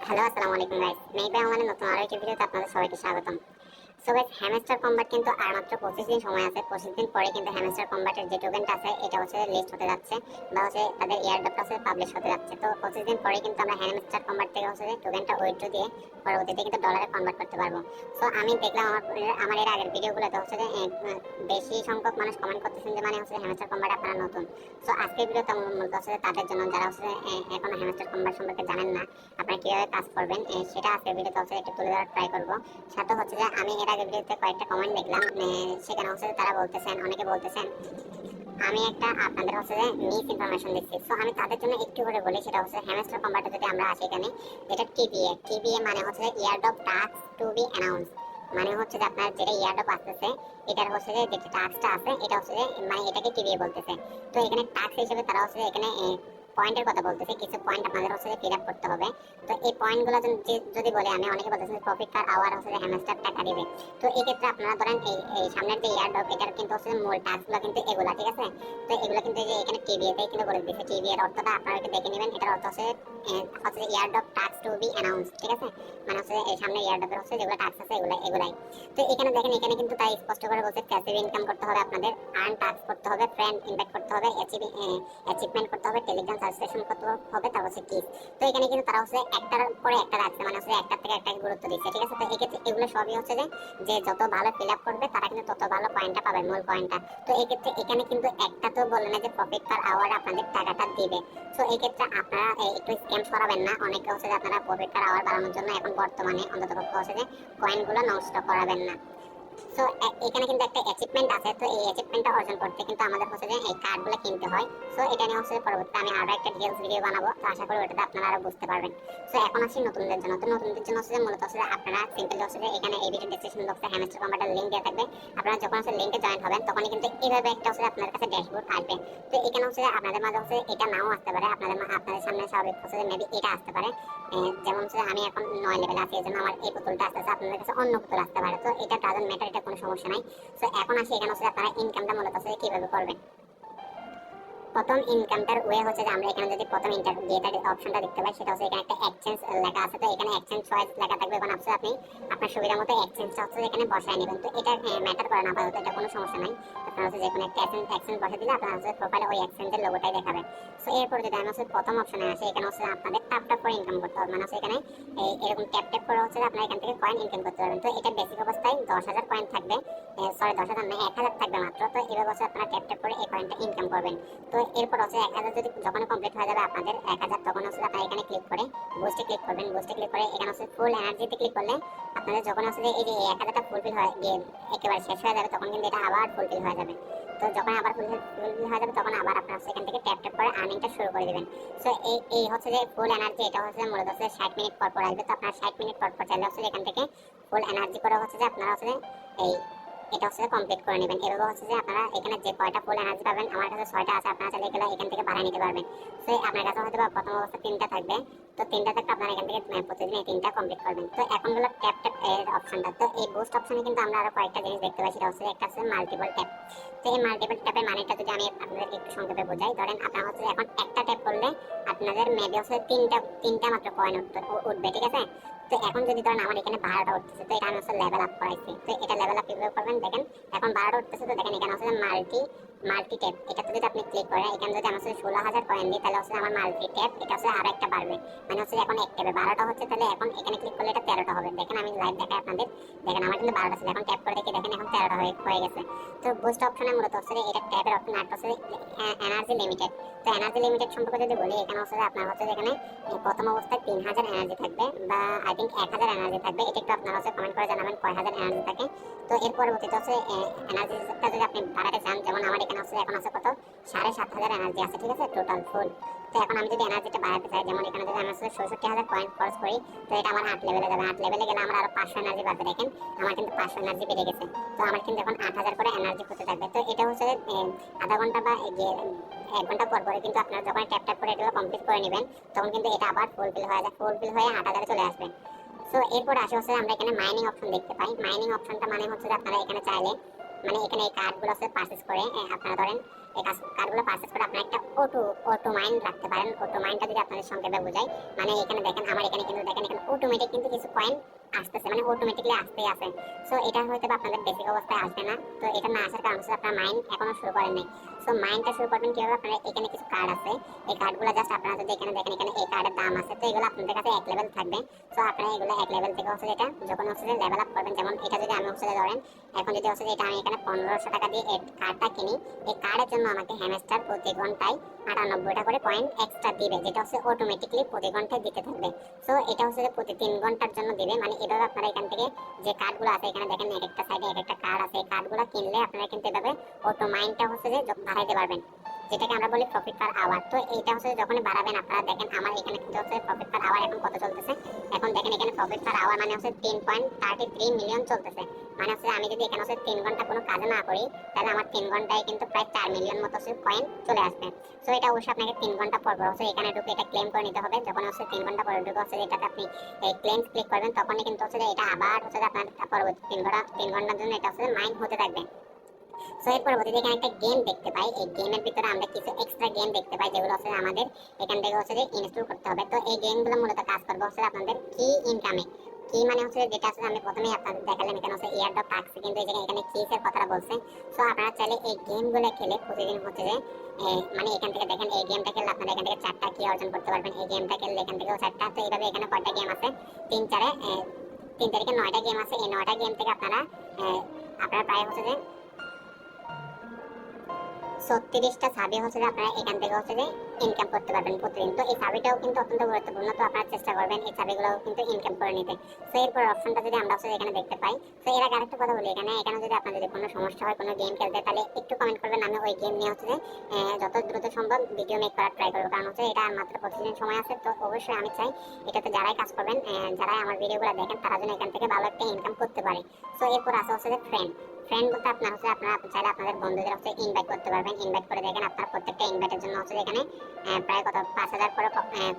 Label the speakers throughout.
Speaker 1: Hello, আসসালামু আলাইকুম guys. মেইবে আমাদের নতুন আরো একটি ভিডিওতে আপনাদের সবাইকে স্বাগতম। সো গাইস, হ্যামস্টার কম্বাট কিন্তু আর মাত্র 25 দিন সময় আছে। 25 দিন পরে কিন্তু হ্যামস্টার কম্বাটের যে টোকেনটা আছে এটা হচ্ছে লিস্ট হতে যাচ্ছে বা হচ্ছে তাদের এয়ারড্রপটা হচ্ছে পাবলিশ হতে যাচ্ছে। তো 25 দিন পরে কিন্তু আমরা হ্যামস্টার কম্বাট থেকে হচ্ছে টোকেনটা উইথড্র দিয়ে পরবর্তীতে কিন্তু ডলারে কনভার্ট করতে পারবো। সো আমি দেখলাম আমার এর আগের ভিডিওগুলোতে হচ্ছে যে বেশি সংখ্যক মানুষ কমেন্ট করতেছেন যে মানে হচ্ছে হ্যামস্টার কম্বাট আপনারা নতুন। সো আজকের ভিডিওটা মূলত হচ্ছে তাদের জন্য যারা হচ্ছে এখনো হ্যামস্টার কম্বাট সম্পর্কে জানেন না, আপনারা কিভাবে কাজ করবেন সেটা আজকের ভিডিওতে হচ্ছে একটু তুলে ধরার ট্রাই করবো। সাথে হচ্ছে যে আমি এর আগে ভিডিওতে কয়েকটা কমেন্ট দেখলাম, সেখানে হচ্ছে তারা বলতেছেন, অনেকে বলতেছেন আমি একটা আপনাদের হচ্ছে যে মিস ইনফরমেশন দিচ্ছি। সো আমি তাদের জন্য একটু করে বলি, সেটা হচ্ছে হ্যামস্টার কম্বাটে যদি আমরা আসি এখানে, এটা টিবিএ মানে হচ্ছে যে eardrop task to be announce. মানে হচ্ছে যে আপনার যেটা ইয়ারড্রপ আসতেছে এটার হচ্ছে যে যেটা টাস্কটা আছে এটা হচ্ছে যে মানে এটাকে টিবিএ বলতেছে। তো এখানে টাস্ক হিসেবে তারা হচ্ছে এখানে পয়েন্টের কথা বলতেছে, কিছু পয়েন্ট আপনাদের হচ্ছে ফিল আপ করতে হবে। তো এই পয়েন্টগুলো যদি বলে, আমি অনেকে বলতেছে প্রফিট পার আওয়ার হচ্ছে যে হ্যামস্টার টাকা দিবে। তো এই ক্ষেত্রে আপনারা ধরেন এই সামনের যে ইয়ারড্রপ এটার কিন্তু হচ্ছে মূল টাস্কগুলো কিন্তু এগুলা, ঠিক আছে? তো এগুলো কিন্তু যে এখানে টিবিএতে কিন্তু বলে দিচ্ছে, টিবিএ এর অর্থটা আপনারা একটু দেখে নেবেন। এটার অর্থ হচ্ছে হচ্ছে eardrop task to be announce, ঠিক আছে? মানে হচ্ছে এই সামনে ইয়ারড্রপের হচ্ছে যেগুলো টাস্ক আছে এগুলাই। তো এখানে দেখেন, এখানে কিন্তু তাই স্পষ্ট করে বলছে প্যাসিভ ইনকাম করতে হবে আপনাদের, আর্ন টাস্ক করতে হবে, ফ্রেন্ড ইনভাইট করতে হবে, অ্যাচিভমেন্ট করতে হবে, টেলিগ্রাম সাবস্ক্রিপশন করতে হবে, তারপর হচ্ছে কিস। তো এখানে কিন্তু তারা হচ্ছে একটার পরে একটা রাখছে, মানে হচ্ছে একটার থেকে একটা গুরুত্ব দিচ্ছে, ঠিক আছে? তো এক্ষেত্রে এগুলো সবই হচ্ছে যে যত ভালো ফিল আপ করবে তারা কিন্তু তত ভালো পয়েন্টটা পাবে, মূল পয়েন্টটা। তো এই ক্ষেত্রে এখানে কিন্তু একটা তো বলে না যে প্রফিট পার আওয়ার আপনাদের টাকাটা দিবে। তো এই ক্ষেত্রে আপনারা একটু স্ক্যাম করাবেন না। অনেকে হচ্ছে যে আপনারা প্রফিট পার আওয়ার বাড়ানোর জন্য এখন বর্তমানে অন্তত হচ্ছে যে কয়েনগুলো নষ্ট করাবেন না। সো এখানে কিন্তু একটা অ্যাচিভমেন্ট আছে। তো এই অ্যাচিভমেন্টটা অর্জন করতে কিন্তু আমাদের হচ্ছে যে এই কার্ডগুলো কিনতে হয়। সো এটা নিয়ে হচ্ছে পরবর্তীতে আমি আরো একটা ডিটেইলস ভিডিও বানাবো। তো আশা করি ওটাতে আপনারা আরো বুঝতে পারবেন। সো এখন আসি নতুনদের জন্য। তো নতুনদের জন্য হচ্ছে যে মূলত হচ্ছে যে আপনারা সিম্পলি হচ্ছে যে এখানে এই ভিডিও ডেসক্রিপশন বক্সে হ্যামস্টার কম্বাটের লিংক দেওয়া থাকবে। আপনারা যখন হচ্ছে লিংকে জয়েন হবেন তখনই কিন্তু এইভাবে একটা হচ্ছে আপনাদের কাছে ড্যাশবোর্ড আসবে। তো এখানে হচ্ছে যে আপনাদের মাঝে হচ্ছে এটা নাও আসতে পারে, আপনাদের সামনে স্বাভাবিক হচ্ছে যে মেবি এটা আসতে পারে। যেমন হচ্ছে আমি এখন 9 লেভেলে আছি, এজন্য আমার এই পুতুলটা আসতেছে, আপনাদের কাছে অন্য পুতুল আসতে পারে। তো এটা ডাজন্ট ম্যাটার, এটা কোনো সমস্যা নাই। সো এখন আসি এখানে হচ্ছে আপনারা ইনকামটা মূলত হচ্ছে কিভাবে করবেন। প্রথম ইনকামটার ওয়ে হচ্ছে যে আমরা এখানে যদি প্রথম ইন্টারভিউটার অপশনটা দেখতে পাই, সেটা হচ্ছে এখানে একটা এক্সচেঞ্জ লেখা আছে। তো এখানে এক্সচেঞ্জ চয়েস লেখা থাকবে, এখন আপনি আপনার সুবিধা মতো এক্সচেঞ্জটা হচ্ছে এখানে বসায় নেবেন। তো এটা ম্যাটার করে না আপাতত, এটা কোনো সমস্যা নাই। আপনারা হচ্ছে যে কোনো একটা এক্সচেঞ্জ বসে দিলে আপনার হচ্ছে প্রোফাইলে ওই এক্সচেঞ্জের লোগোটাই দেখাবে। সো এরপর যদি আমি হচ্ছে প্রথম অপশনে আসি, এখানে হচ্ছে আপনাদের ট্যাপ করে ইনকাম করতে হবে। মানে হচ্ছে এখানে এরকম ট্যাপ করে হচ্ছে আপনারা এখান থেকে কয়েন ইনকাম করতে পারবেন। তো এটা বেসিক অবস্থায় 10,000 কয়েন থাকবে, সরি 10,000 না, 1,000 থাকবে মাত্র। তো এভাবে হচ্ছে আপনারা ট্যাপ করে এই কয়েনটা ইনকাম করবেন। তো এরপর হচ্ছে 1,000 যদি যখন কমপ্লিট হয়ে যাবে আপনাদের 1,000, তখন হচ্ছে আপনারা এখানে ক্লিক করে বুস্টে ক্লিক করবেন। বুস্টে ক্লিক করে এখানে হচ্ছে ফুল এনার্জিতে ক্লিক করলে আপনাদের যখন হচ্ছে এই যে 1,000টা ফুলফিল হয়ে গিয়ে একেবারে শেষ হয়ে যাবে, তখন কিন্তু এটা আবার ফুলফিল হয়ে যাবে। তো যখন আবার ফুলফিল হয়ে যাবে তখন আবার আপনারা এখান থেকে ট্যাপ করে আর্নিংটা শুরু করে দিবেন। সো এই হচ্ছে যে ফুল এনার্জি, এটা হচ্ছে মূলত হচ্ছে 60 মিনিট পর পর আসবে। তো আপনারা 60 মিনিট পর পর চাইলে হচ্ছে এখান থেকে ফুল এনার্জি করে হচ্ছে যে আপনারা হচ্ছে এই এটা হচ্ছে কমপ্লিট করে নেবেন। এভাবে হচ্ছে যে আপনারা এখানে যে কয়টা ফুল এনার্জি পাবেন, আমার কাছে 6টা আছে, আপনারা চাইলে এগুলো এখান থেকে বাড়ায় নিতে পারবেন। তো আপনার কাছে হয়তো বা প্রথম অবস্থা 3টা থাকবে, তো 3টা থাকলে আপনারা এখান থেকে প্রতিদিন এই 3টা কমপ্লিট করবেন। তো এখন হলো ট্যাপ এর অপশনটা। তো এই বুস্ট অপশনে কিন্তু আমরা আরো কয়েকটা জিনিস দেখতে পাই, সেটা হচ্ছে একটা হচ্ছে মাল্টিপল ট্যাপ। তো এই মাল্টিপল ট্যাপের মানেটা যদি আমি আপনাদেরকে একটু সংক্ষেপে বোঝাই, ধরেন আপনারা হচ্ছে এখন একটা ট্যাপ করলে আপনাদের মেবি হচ্ছে তিনটা মাত্র কয়েন উঠবে, ঠিক আছে? তো এখন যদি ধরেন আমার এখানে 12টা উঠতেছে, তো এটা আমি হচ্ছে লেভেল আপ করাইছি। তো এটা লেভেল আপ কিভাবে করবেন দেখেন, এখন 12টা উঠতেছে। তো দেখেন এখানে হচ্ছে মাল্টি ট্যাপ, এটাতে যদি আপনি ক্লিক করেন, এখানে যদি আমি হচ্ছে 16,000 কয়েন দিই, তাহলে হচ্ছে আমার মাল্টি ট্যাপ এটা হচ্ছে আরো একটা বাড়বে। মানে হচ্ছে এখন এক ট্যাপে 12টা হচ্ছে, তাহলে এখন এখানে ক্লিক করলে এটা 13টা হবে। দেখেন আমি লাইভ দেখাই আপনাদের, দেখেন আমার কিন্তু 12টা ছিল, এখন ট্যাপ করে দেখি দেখেন এখন 13টা হয়ে গেছে। তো বুস্ট অপশনে মূলত হচ্ছে এটা ট্যাপের অপশন, আর হচ্ছে এনার্জি লিমিটেড। তো এনার্জি লিমিটেড সম্পর্কে যদি বলি, এখানে হচ্ছে আপনার হচ্ছে এখানে প্রথম অবস্থায় 3,000 এনার্জি থাকবে, বা আই থিঙ্ক 1,000 এনার্জি থাকবে। এটা একটু আপনারা হচ্ছে কমেন্ট করে জানাবেন কয় হাজার এনার্জি থাকে। তো এর পরবর্তীতে হচ্ছে এনার্জিটা যদি আপনি বাড়াতে চান, যেমন আমার এখানে হচ্ছে এখন আছে কত 7,500 এনার্জি আছে, ঠিক আছে, টোটাল ফুল। তো এখন আমি যদি এনার্জিটা বাড়াতে চাই, যেমন এখানে যদি আমি হচ্ছে 66,000 কয়েন খরচ করি, তো এটা আমার 8 লেভেলে যাবে। 8 লেভেলে গেলে আমার আরো 500 এনার্জি বাড়বে। দেখেন আমার কিন্তু 500 এনার্জি বেড়ে গেছে। তো আমার কিন্তু এখন 8,000 করে এনার্জি হতে থাকবে। তো এটা হচ্ছে আধা ঘন্টা বা 1 ঘন্টা পর পরে কিন্তু আপনারা যখন ট্যাপ করে এটা কমপ্লিট করে নেবেন, তখন কিন্তু এটা আবার ফুলফিল হয়ে 8,000 চলে আসবে। সো এরপর আসে হচ্ছে আমরা এখানে মাইনিং অপশন দেখতে পাই। মাইনিং অপশনটা মানে হচ্ছে যে আপনারা এখানে চাইলে মানে এখানে এই কার্ডগুলো হচ্ছে পারচেজ করে আপনারা ধরেন এই কার্ডগুলো পারচেজ করে আপনারা একটা অটো মাইন রাখতে পারেন। অটো মাইনটা যদি আপনাদের সংক্ষেপে বোঝাই, মানে এখানে দেখেন আমার এখানে কিন্তু দেখেন এখানে কয়েন আসতেছে, মানে অটোমেটিকলি আসতেই আছে। সো এটা হয়তো আপনাদের বেসিক অবস্থায় আসবে না। তো এটা না আসার কারণ হচ্ছে আপনারা মাইন্ড এখনো শুরু করেন নাই। সো মাইন্ডটা শুরু করবেন কিভাবে? আপনারা এখানে কিছু কার্ড আছে, এই কার্ডগুলো জাস্ট আপনারা যদি এখানে দেখেন, এখানে এই কার্ডের দাম আছে, তো এগুলো আপনাদের কাছে এক লেভেল থাকবে। সো আপনারা এগুলো এক লেভেল থেকে হচ্ছে এটা যখন হচ্ছে লেভেল আপ করবেন, যেমন এটা যদি আমি হচ্ছে ধরেন এখন যদি হচ্ছে এটা আমি এখানে 1500 টাকা দিয়ে এই কার্ডটা কিনি, এই কার্ডের জন্য আমাকে হ্যামস্টার প্রতি ঘন্টায় 98টা করে কয়েন এক্সট্রা দিবে, যেটা হচ্ছে অটোমেটিকলি প্রতি ঘন্টায় দিতে থাকবে। সো এটা হচ্ছে প্রতি 3 ঘন্টার জন্য দিবে। মানে এভাবে আপনারা এখান থেকে যে কার্ডগুলো আছে, এখানে দেখেন এক একটা সাইডে এক একটা কার্ড আছে, এই কার্ডগুলো কিনলে আপনারা কিন্তু এভাবে অটো মাইন্ডটা হচ্ছে যে বাড়াইতে পারবেন, যেটাকে আমরা বলি প্রফিট পার আওয়ার। তো এইটা হচ্ছে যখনই বাড়াবেন আপনারা দেখেন আমার এখানে কিন্তু হচ্ছে প্রফিট পার আওয়ার এখন কত চলতেছে। এখন দেখেন এখানে প্রফিট পার আওয়ার মানে হচ্ছে 3.33 মিলিয়ন চলতেছে। মানে হচ্ছে আমি যদি এখানে হচ্ছে 3 ঘন্টা কোনো কাজ না করি, তাহলে আমার 3 ঘন্টায় কিন্তু প্রায় 4 মিলিয়ন মতো কয়েন চলে আসবে। সো এটা অবশ্যই আপনাকে 3 ঘন্টা পর পর হচ্ছে এখানে ঢুকে এটা ক্লেম করে নিতে হবে। যখন হচ্ছে 3 ঘন্টা পরে ঢুকে হচ্ছে এটাতে আপনি এই ক্লেম ক্লিক করবেন, তখনই কিন্তু হচ্ছে এটা আবার হচ্ছে আপনার পরবর্তী 3 ঘন্টার জন্য এটা হচ্ছে মাইন্ড হতে থাকবে। সো এর পরবর্তীতে এখানে একটা গেম দেখতে পাই, এই গেমের ভিতরে আমরা কিছু এক্সট্রা গেম দেখতে পাই যেগুলো হচ্ছে আমাদের এখান থেকে হচ্ছে ইনস্টল করতে হবে। তো এই গেমগুলো মূলত কাজ করবে হচ্ছে আপনাদের কি ইনকামে। কি মানে হচ্ছে যেটা আছে আমি প্রথমেই আপনাদের দেখালাম, এখানে হচ্ছে ইয়ারড্রপ টাস্ক, কিন্তু এই জায়গায় এখানে কিসের কথাটা বলছে। সো আপনারা চাইলে এই গেমগুলো খেলে প্রতিদিন হচ্ছে যে মানে এখান থেকে দেখেন এই গেমটা খেললে আপনারা এখান থেকে 4টা কি অর্জন করতে পারবেন। এই গেমটা খেললে এখান থেকেও 4টা। তো এইভাবে এখানে কয়টা গেম আছে? 3 তারিখে 9টা গেম আছে। এই 9টা গেম থেকে আপনারা প্রায় হচ্ছে যে 36টা সাবি হচ্ছে যে আপনারা এখান থেকে হচ্ছে যে ইনকাম করতে পারবেন প্রতিদিন। তো এই সাবিটাও কিন্তু অত্যন্ত গুরুত্বপূর্ণ, তো আপনারা চেষ্টা করবেন এই সাবিগুলো কিন্তু ইনকাম করে নিতে। তো এরপর অপশনটা যদি আমরা হচ্ছে এখানে দেখতে পাই, তো এর আগে আরেকটা কথা বলি, এখানে যদি আপনার যদি কোনো সমস্যা হয় কোনো গেম খেলতে, তাহলে একটু কমেন্ট করবেন, আমি ওই গেম নিয়ে হচ্ছে যে যত দ্রুত সম্ভব ভিডিও মেক করার ট্রাই করবো। কারণ হচ্ছে এটা আর মাত্র 25 দিন সময় আছে। তো অবশ্যই আমি চাই এটাতে যারাই কাজ করবেন, যারাই আমার ভিডিওগুলো দেখেন, তারা যেন এখান থেকে ভালো একটা ইনকাম করতে পারে। তো এরপর আছে হচ্ছে যে ফ্রেন্ড বলতে আপনার হচ্ছে আপনারা চাইলে আপনাদের বন্ধুদের হচ্ছে ইনভাইট করতে পারবেন। ইনভাইট করে দেখেন আপনার প্রত্যেকটা ইনভাইটের জন্য হচ্ছে এখানে প্রায় কত 5000 করে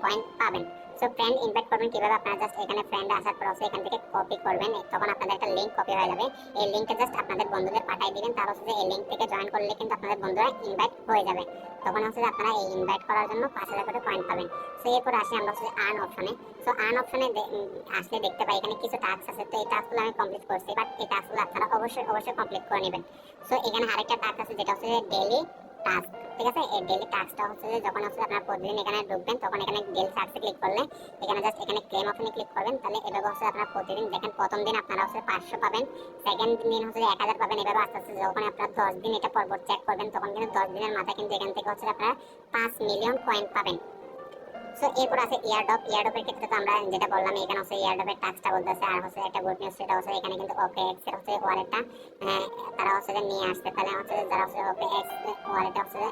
Speaker 1: কয়েন পাবেন। সো ফ্রেন্ড ইনভাইট করবেন কিভাবে? আপনারা জাস্ট এখানে ফ্রেন্ড আসার পর হচ্ছে এখান থেকে কপি করবেন, তখন আপনাদের একটা লিংক কপি হয়ে যাবে। এই লিংকটা জাস্ট আপনাদের বন্ধুদের পাঠিয়ে দিবেন, তার হচ্ছে এই লিংক থেকে জয়েন করলে কিন্তু আপনাদের বন্ধুরা ইনভাইট হয়ে যাবে। তখন হচ্ছে আপনারা এই ইনভাইট করার জন্য 5000 করে কয়েন পাবেন। সো এরপর আসি আমরা হচ্ছে আর্ন অপশনে। সো আর্ন অপশনে আসলে দেখতে পাই এখানে কিছু টাস্ক আছে। তো এই টাস্কগুলো আমি কমপ্লিট করছি, বাট এই টাস্কগুলো আপনারা অবশ্যই কমপ্লিট করে নেবেন। সো এখানে আরেকটা টাস্ক আছে যেটা হচ্ছে ডেইলি টাস্ক। ঠিক আছে, এই ডেইলি টাস্কটা হচ্ছে যে যখন হচ্ছে আপনারা প্রতিদিন এখানে ঢুকবেন, তখন এখানে ডেইলি টাস্কে ক্লিক করলে এখানে জাস্ট এখানে ক্লেম অপশনে ক্লিক করবেন, তাহলে এভাবে হচ্ছে আপনারা প্রতিদিন দেখেন প্রথম দিন আপনারা হচ্ছে 500 পাবেন, সেকেন্ড দিন হচ্ছে 1000 পাবেন। এভাবে আস্তে আস্তে যখন আপনারা 10 দিন এটা পরপর চেক করবেন, তখন কিন্তু 10 দিনের মাথায় কিন্তু এখান থেকে হচ্ছে আপনারা 5 মিলিয়ন কয়েন পাবেন। সো এরপর আছে ইয়ারডপের ক্ষেত্রে তো আমরা যেটা বললাম, এখানে হচ্ছে ইয়ারডপের টাস্কটা বলতেছে। আর হচ্ছে একটা গুড নিউজ, সেটা হচ্ছে এখানে কিন্তু ওকে এক্স এর হচ্ছে ওয়ালেটটা তারা হচ্ছে নিয়ে আসছে। তাহলে হচ্ছে যারা হচ্ছে ওকে এক্স ওয়ালেটে হচ্ছে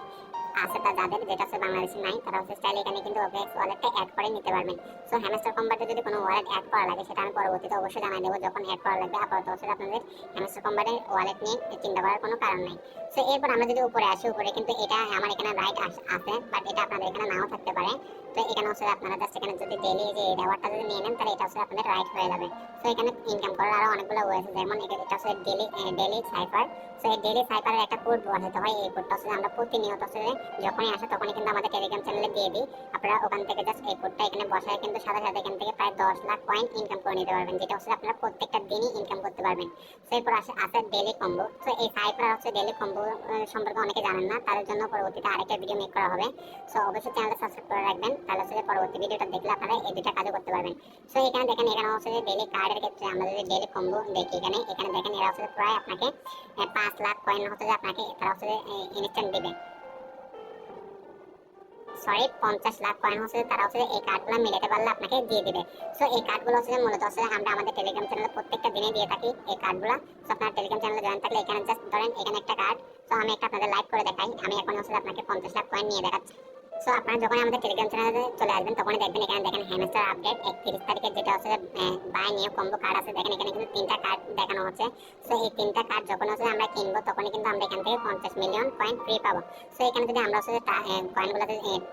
Speaker 1: আছে, তা যাদের যেটা হচ্ছে বাংলাদেশে নাই, তারা হচ্ছে চাইলে এখানে কিন্তু ওকে এক্স ওয়ালেটটা অ্যাড করে নিতে পারবেন। সো হ্যামস্টার কম্বাটে যদি কোনো ওয়ালেট অ্যাড করা লাগে, সেটা আমি পরবর্তীতে অবশ্যই জানাই দেবো যখন অ্যাড করা লাগবে। আপাতত হচ্ছে আপনাদের হ্যামস্টার কম্বাটের ওয়ালেট নিয়ে চিন্তা করার কোনো কারণ নাই। সো এরপর আমরা যদি উপরে আসি, উপরে কিন্তু এটা আমার এখানে রাইট আছে, বাট এটা আপনাদের এখানে নাও থাকতে পারে। তো এখানে হচ্ছে আপনারা জাস্ট এখানে যদি ডেইলি যে রিওয়ার্ডটা যদি নিয়ে নেন, তাহলে এটা হচ্ছে আপনাদের রাইট হয়ে যাবে। তো এখানে ইনকাম করার আরো অনেকগুলো ওয়ে আছে, যেমন এটা হচ্ছে ডেইলি সাইফার। সো এই ডেইলি সাইফারের একটা কোড বসাতে হয়। এই কোডটা হচ্ছে আমরা প্রতিনিয়ত হচ্ছে যখনই আসে তখনই কিন্তু আমাদের টেলিগ্রাম চ্যানেলে দিয়ে দিই। আপনারা ওখান থেকে জাস্ট এই কোডটা এখানে বসায় কিন্তু সাথে সাথে এখান থেকে প্রায় 10 লাখ কয়েন ইনকাম করে নিতে পারবেন, যেটা হচ্ছে আপনারা প্রত্যেকটা দিনই ইনকাম করতে পারবেন। সো এরপর আছে ডেইলি কম্বো। সো এই সাইফার হচ্ছে ডেইলি কম্বো সম্পর্কে অনেকে জানেন না, তাদের জন্য পরবর্তীতে আরেকটা ভিডিও মেক করা হবে। সো অবশ্যই চ্যানেলটা সাবস্ক্রাইব করে রাখবেন, তাহলে হচ্ছে পরবর্তী ভিডিওটা দেখলে আপনারা এই দুইটা কাজও করতে পারবেন। সো এখানে দেখেন, এখানে হচ্ছে ডেইলি কার্ডের ক্ষেত্রে আমরা যদি ডেইলি কম্বো দেখি, এখানে দেখেন এরা হচ্ছে প্রায় আপনাকে 5 লাখ কয়েন হচ্ছে আপনাকে তারা হচ্ছে ইনস্ট্যান্ট দিবে। সরি, 50 লাখ কয়েন হচ্ছে তারা হচ্ছে এই কার্ডগুলো মিলাতে পারলে আপনাকে দিয়ে দিবে। সো এই কার্ডগুলো হচ্ছে মূলত হচ্ছে আমরা আমাদের টেলিগ্রাম চ্যানেলে প্রত্যেকটা দিনে দিয়ে থাকি এই কার্ডগুলো। সো আপনার টেলিগ্রাম চ্যানেলে জয়েন থাকলে এখানে জাস্ট ধরেন এখানে একটা কার্ড। সো আমি একটা আপনাদের লাইভ করে দেখাই, আমি এখন হচ্ছে আপনাকে 50 লাখ কয়েন নিয়ে দেখাচ্ছি। সো আপনারা যখন আমাদের টেলিগ্রাম চ্যানেলে চলে আসবেন, তখনই দেখবেন এখানে দেখেন হ্যামস্টার আপডেট 31 তারিখে যেটা হচ্ছে বাই নিউ কম্বো কার্ড আছে। দেখেন এখানে কিন্তু 3টা কার্ড দেখানো হচ্ছে। সো এই 3টা কার্ড যখন হচ্ছে আমরা কিনবো, তখনই কিন্তু আমরা এখান থেকে 50 মিলিয়ন কয়েন ফ্রি পাবো। সো এখানে যদি আমরা হচ্ছে কয়েনগুলো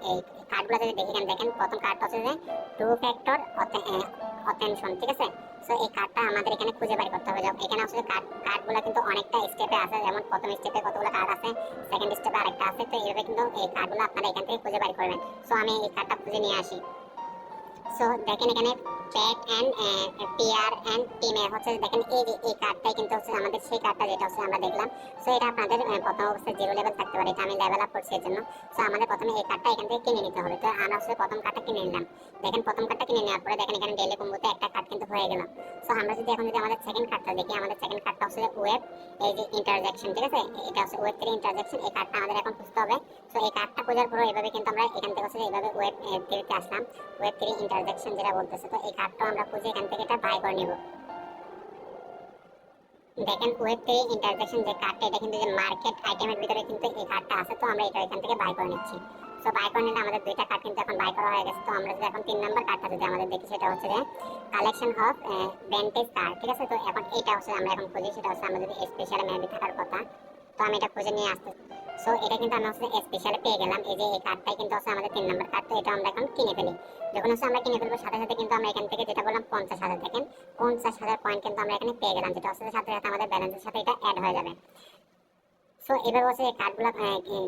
Speaker 1: এই কার্ডগুলো যদি দেখি, এখানে দেখেন প্রথম কার্ডটা হচ্ছে যে 2 ফ্যাক্টর অথেন্টিকেশন। ঠিক আছে, সো এই কার্ডটা আমাদের এখানে খুঁজে বের করতে হবে। এখানে আসলে কার্ডগুলো কিন্তু অনেকটা স্টেপে আছে, যেমন প্রথম স্টেপে কতগুলো কার্ড আছে, সেকেন্ড স্টেপে আরেকটা আছে। তো এইভাবে কিন্তু এই কার্ডগুলো আপনারা এখান থেকে খুঁজে বের করবেন। সো আমি এই কার্ডটা খুঁজে নিয়ে আসি। সো দেখেন এখানে প্যাট এন্ড পিআর এন্ড টিমের হচ্ছে দেখেন এই যে এই কার্ডটাই কিন্তু হচ্ছে আমাদের সেই কার্ডটা যেটা হচ্ছে আমরা দেখলাম। সো এটা আপনাদের প্রথম অবস্থায় 0 লেভেল থাকতে পারে, এটা আমি লেভেল আপ করছি এর জন্য। সো আমাদের প্রথমে এই কার্ডটা এখান থেকে কিনে নিতে হবে। তো আমরা হচ্ছে প্রথম কার্ডটা কিনে নিলাম। দেখেন প্রথম কার্ডটা কিনে নেওয়ার পরে দেখেন এখানে ডেইলি কম্বোতে একটা কার্ড কিন্তু হয়ে গেল। সো আমরা যদি এখন যদি আমাদের সেকেন্ড কার্ডটা দেখি, আমাদের সেকেন্ড কার্ডটা হচ্ছে ওয়েব এই যে ইন্টারজেকশন, ঠিক আছে, এটা হচ্ছে ওয়েব 3 ইন্টারজেকশন। এই কার্ডটা আমাদের এখন খুঁজতে হবে। সো এই কার্ডটা খোঁজার পরে এইভাবে কিন্তু আমরা এখান থেকে হচ্ছে এইভাবে ওয়েব 3 তে আসলাম, ওয়েব 3 ইন্টারজেকশন যেটা বলতেছে। তো এই কার্ডটা আমরা খুঁজে এখান থেকে এটা বাই করে নিব। দেখেন ওয়েব 3 ইন্টারজেকশন যে কার্ডটা, এটা কিন্তু যে মার্কেট আইটেমের ভিতরে কিন্তু এই কার্ডটা আছে। তো আমরা এটা এখান থেকে বাই করে নিচ্ছি। সো বাই করে নিলে আমাদের দুইটা কার্ড কিন্তু এখন বাই করা হয়ে গেছে। তো আমরা যদি এখন 3 নাম্বার কার্ডটা যদি আমাদের দেখি, সেটা হচ্ছে যে কালেকশন অফ ভ্যান্টেজ কার্ড, ঠিক আছে। তো এখন এইটা হচ্ছে আমরা এখন খুঁজি, সেটা হচ্ছে আমাদের স্পেশাল মেবি থাকার কথা। তো আমি এটা খুঁজে নিয়ে আসতে, সো এটা কিন্তু আমরা হচ্ছে স্পেশালে পেয়ে গেলাম। এই যে এই কার্ডটাই কিন্তু হচ্ছে আমাদের 3 নাম্বার কার্ড। তো এটা আমরা এখন কিনে ফেলি। যখন হচ্ছে আমরা কিনে ফেলবো সাথে সাথে কিন্তু আমরা এখান থেকে যেটা বললাম 50,000, দেখেন 50,000 পয়েন্ট কিন্তু আমরা এখানে পেয়ে গেলাম, যেটা হচ্ছে সাথে সাথে আমাদের ব্যালেন্সের সাথে এটা অ্যাড হয়ে যাবে। সো এবার হচ্ছে এই কার্ডগুলো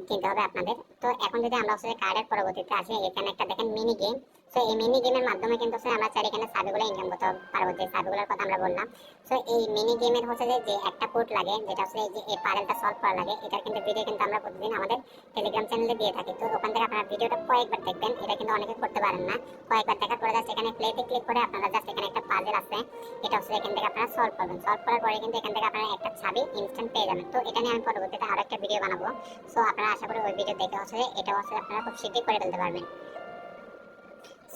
Speaker 1: কিনতে হবে আপনাদের। তো এখন যদি আমরা হচ্ছে কার্ডের পরবর্তীতে আসি, এখানে একটা দেখেন মিনি গেম। সো এই মিনি গেমের মাধ্যমে কিন্তু হচ্ছে আমরা চাইলে এখানে সার্ভেগুলো ইনকাম করতে পারবো, যে সার্ভেগুলোর কথা আমরা বললাম। সো এই মিনি গেমের হচ্ছে যে একটা কোড লাগে, যেটা হচ্ছে এই যে এই পাজলটা সলভ করা লাগে, এটার কিন্তু ভিডিও কিন্তু আমরা প্রতিদিন আমাদের টেলিগ্রাম চ্যানেলে দিয়ে থাকি। তো ওখান থেকে আপনারা ভিডিওটা কয়েকবার দেখবেন, এটা কিন্তু অনেকে করতে পারেন না। কয়েকবার দেখার পরে জাস্ট এখানে প্লেতে ক্লিক করে আপনারা জাস্ট এখানে একটা পাজল আছে, এটা হচ্ছে এখান থেকে আপনারা সলভ করবেন। সলভ করার পরে কিন্তু এখান থেকে আপনারা একটা ছবি ইনস্ট্যান্ট পেয়ে যাবেন। তো এটা নিয়ে আমি পরবর্তীতে আরো একটা ভিডিও বানাবো। সো আপনারা আশা করি ওই ভিডিও দেখে হচ্ছে এটা হচ্ছে আপনারা খুব শীঘ্রই করে ফেলতে পারবেন।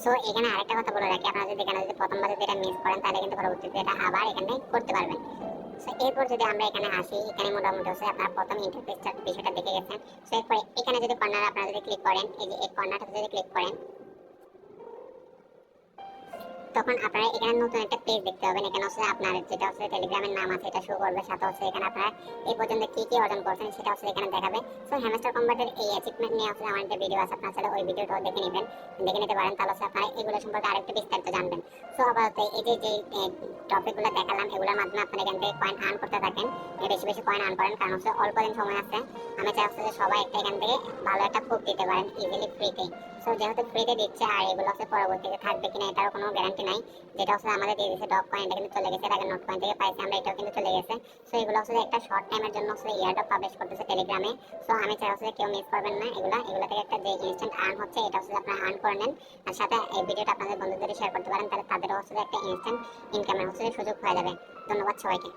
Speaker 1: সো এখানে আরেকটা কথা বলে রাখি, আপনারা যদি এখানে যদি প্রথমবার যদি এটা মিস করেন, তাহলে কিন্তু পরবর্তীতে এটা আবার এখানে করতে পারবেন। সো এরপর যদি আমরা এখানে আসি, এখানে মোটামুটি হচ্ছে আপনারা প্রথম ইন্টারফেসটার বিষয়টা দেখে গেছেন। সো এরপরে এখানে যদি কর্নার আপনারা যদি ক্লিক করেন, এই যে এই কর্নারটাতে যদি ক্লিক করেন, তখন আপনারা এখানে নতুন একটা পেজ দেখতে পাবেন। এখানে হচ্ছে আপনার যেটা হচ্ছে টেলিগ্রামের নাম আছে এটা শো করবে, সাথে হচ্ছে এখানে আপনারা এই পর্যন্ত কি কি অর্জন করছেন সেটা হচ্ছে এখানে দেখাবে। সো হ্যামস্টার কম্বাটের এই অ্যাচিভমেন্ট নিয়ে হচ্ছে আমার একটা ভিডিও আছে, আপনারা চাইলে ওই ভিডিওটাও দেখে নেবেন, দেখে নিতে পারেন। তাহলে হচ্ছে আপনারা এগুলো সম্পর্কে আরেকটু বিস্তারিত জানবেন। সো আপাতত এই যে টপিকগুলো দেখালাম, এগুলোর মাধ্যমে আপনারা এখান থেকে কয়েন আর্ন করতে থাকেন, বেশি বেশি কয়েন আর্ন করেন, কারণ হচ্ছে অল্প দিন সময় আছে। আমি চাই হচ্ছে যে সবাই একটা এখান থেকে ভালো একটা প্রুফ দিতে পারেন ইজিলি ফ্রিতে। সো যেহেতু ফ্রিতে দিচ্ছে, আর এগুলো হচ্ছে পরবর্তীতে থাকবে কিনা এটারও কোনো গ্যারান্টি নাই। যেটা হচ্ছে আমাদের দিয়ে দিয়েছে ডগ কয়েন, এটা কিন্তু চলে গেছে, আগে নোট কয়েন থেকে পাইছি আমরা, এটাও কিন্তু চলে গেছে। সো এগুলো হচ্ছে একটা শর্ট টাইমের জন্য হচ্ছে ইয়ারড্রপ পাবলিশ করতেছে টেলিগ্রামে। সো আমি চাই হচ্ছে কেউ মিস করবেন না এগুলা থেকে একটা যে ইনস্ট্যান্ট আর্ন হচ্ছে, এটা হচ্ছে আপনারা আর্ন করে নেন। আর সাথে এই ভিডিওটা আপনাদের বন্ধুদের শেয়ার করতে পারেন, তাহলে তাদেরও হচ্ছে একটা ইনস্ট্যান্ট ইনকামের হচ্ছে সুযোগ হয়ে যাবে। ধন্যবাদ সবাইকে।